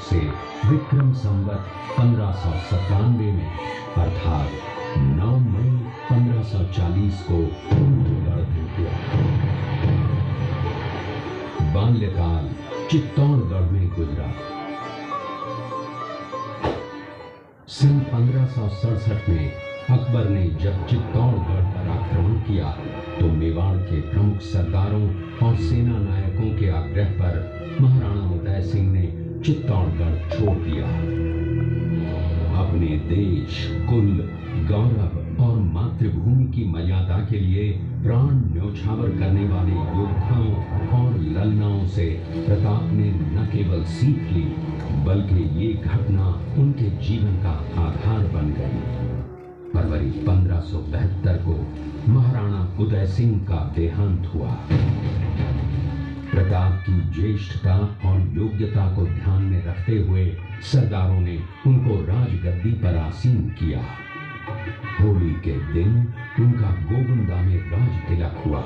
से विक्रम संवत 1597 में अर्थात 9 मई 1540 को कुंभलगढ़ हुआ। बाल्यकाल चित्तौड़गढ़ में गुजरा। सन 1567 में अकबर ने जब चित्तौड़गढ़ पर आक्रमण किया तो मेवाड़ के प्रमुख सरदारों और सेना नायकों के आग्रह पर महाराणा उदय सिंह ने चित्तौड़गढ़ छोड़ दिया। अपने देश, कुल, गौरव और मातृभूमि की मर्यादा के लिए प्राण न्योछावर करने वाले योद्धाओं और ललनाओं से प्रताप ने न केवल सीख ली बल्कि ये घटना उनके जीवन का आधार बन गई। फरवरी 1572 को महाराणा उदय सिंह का देहांत हुआ। प्रताप की ज्येष्ठता और योग्यता को ध्यान में रखते हुए सरदारों ने उनको राजगद्दी पर आसीन किया। होली के दिन उनका गोगुंदा में राज तिलक हुआ।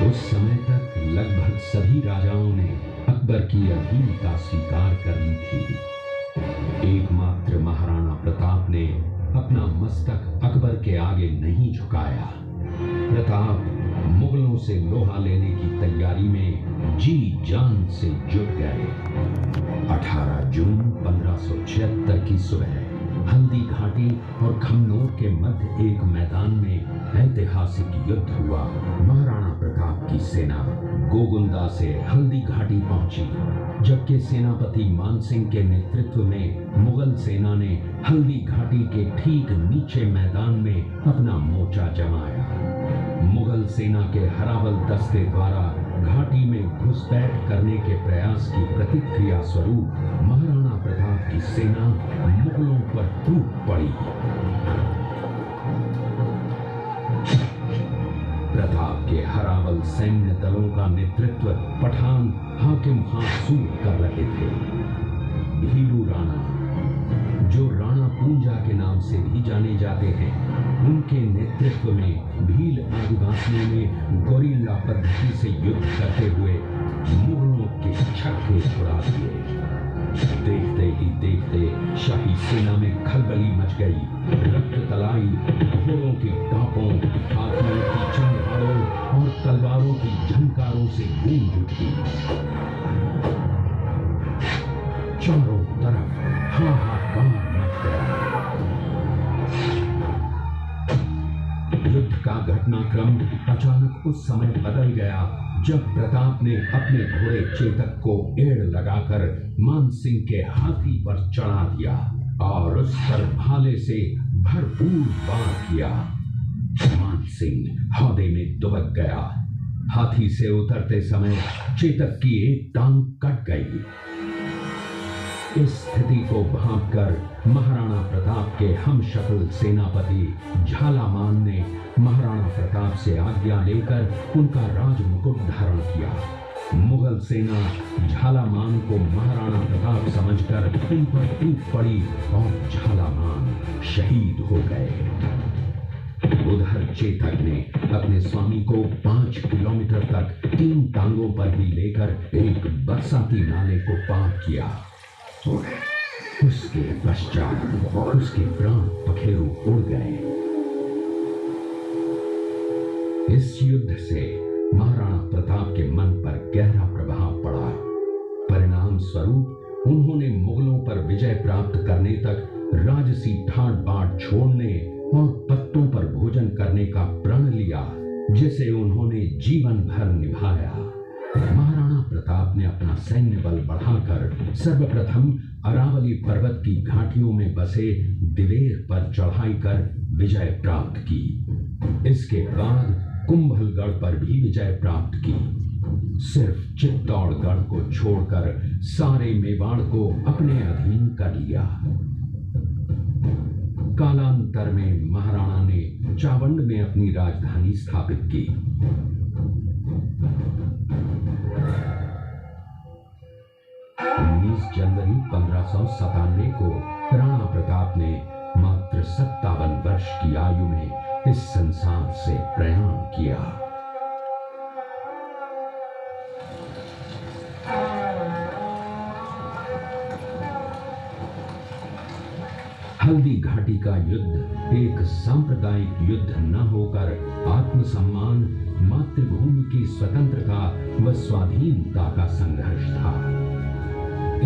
उस समय तक लगभग सभी राजाओं ने अकबर की अधीनता स्वीकार कर ली थी। एकमात्र महाराणा प्रताप ने अपना मस्तक अकबर के आगे नहीं झुकाया। प्रताप मुगलों से लोहा लेने की तैयारी में जी जान से जुट गए। 18 जून 1576 की सुबह हल्दी घाटी और खमनोर के मध्य एक मैदान में ऐतिहासिक युद्ध हुआ। महाराणा प्रताप की सेना गोगुंदा से हल्दी घाटी पहुंची, जबकि सेनापति मानसिंह के नेतृत्व में मुगल सेना ने हल्दी घाटी के ठीक नीचे मैदान में अपना मोर्चा जमाया। मुगल सेना के हरावल दस्ते द्वारा घाटी में घुसपैठ करने के प्रयास की प्रतिक्रिया स्वरूप महाराणा प्रताप की सेना मुगलों पर टूट पड़ी। प्रताप के हरावल सैन्य दलों का नेतृत्व पठान हाकिम हासूर कर रहे थे। भीलू राणा, जो राणा पूंजा के नाम से भी जाने जाते हैं, उनके नेतृत्व में भील आदिवासियों ने गोरिल्ला पद्धति से युद्ध करते हुए मुगलों के छक्के छुड़ा दिए। देखते ही देखते शाही सेना में खलबली मच गई। रक्त तलाई घोड़ों की टापों, हाथियों की चंगारों और तलवारों की झंकारों से गूंज उठी। चारों तरफ हाहाकार मच गया। युद्ध का घटनाक्रम अचानक उस समय बदल गया जब प्रताप ने अपने घोड़े चेतक को एड़ लगाकर मानसिंह के हाथी पर चढ़ा दिया और उस पर भाले से भरपूर वार किया। मानसिंह हौदे में दुबक गया। हाथी से उतरते समय चेतक की एक टांग कट गई। इस स्थिति को भांपकर महाराणा प्रताप के हमशक्ल सेनापति झालामान ने महाराणा प्रताप से आज्ञा लेकर उनका राजमुकुट धारण किया। मुगल सेना झालामान को महाराणा प्रताप समझकर उन पर टूट पड़ी और झालामान शहीद हो गए। उधर चेतक ने अपने स्वामी को 5 किलोमीटर तक 3 टांगों पर ही लेकर एक बरसाती नाले को पार किया। उसके पश्चात उसके प्राण पखेरु उड़ गए। इस युद्ध से महाराणा प्रताप के मन पर गहरा प्रभाव पड़ा। परिणाम स्वरूप उन्होंने मुगलों पर विजय प्राप्त करने तक राजसी ठाट बाट छोड़ने और पत्तों पर भोजन करने का प्रण लिया, जिसे उन्होंने जीवन भर निभाया। महाराणा प्रताप ने अपना सैन्य बल बढ़ाकर सर्वप्रथम अरावली पर्वत की घाटियों में बसे दिवेर पर चढ़ाई कर विजय प्राप्त की। इसके बाद कुंभलगढ़ पर भी विजय प्राप्त की। सिर्फ चित्तौड़गढ़ को छोड़कर सारे मेवाड़ को अपने अधीन कर लिया। कालांतर में महाराणा ने चावंड में अपनी राजधानी स्थापित की। 19 जनवरी 1597 को राणा प्रताप ने मात्र 57 वर्ष की आयु में इस संसार से प्रयाण किया। हल्दी घाटी का युद्ध एक सांप्रदायिक युद्ध न होकर आत्मसम्मान, मातृभूमि की स्वतंत्रता व स्वाधीनता का संघर्ष था।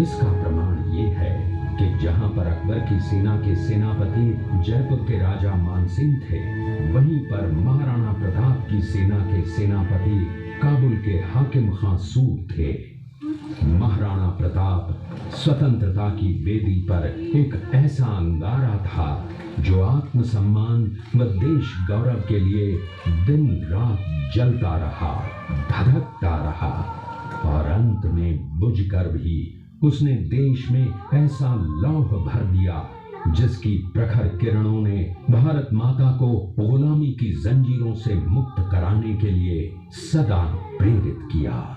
इसका प्रमाण ये है कि जहां पर अकबर की सेना के सेनापति जयपुर के राजा मानसिंह थे, वहीं पर महाराणा प्रताप की सेना के सेनापति काबुल के हाकिम खां सूर थे। महाराणा प्रताप स्वतंत्रता की वेदी पर एक ऐसा अंगारा था जो आत्मसम्मान व देश गौरव के लिए दिन रात जलता रहा, धधकता रहा और अंत में बुझकर भी उसने देश में ऐसा लौह भर दिया जिसकी प्रखर किरणों ने भारत माता को गुलामी की जंजीरों से मुक्त कराने के लिए सदा प्रेरित किया।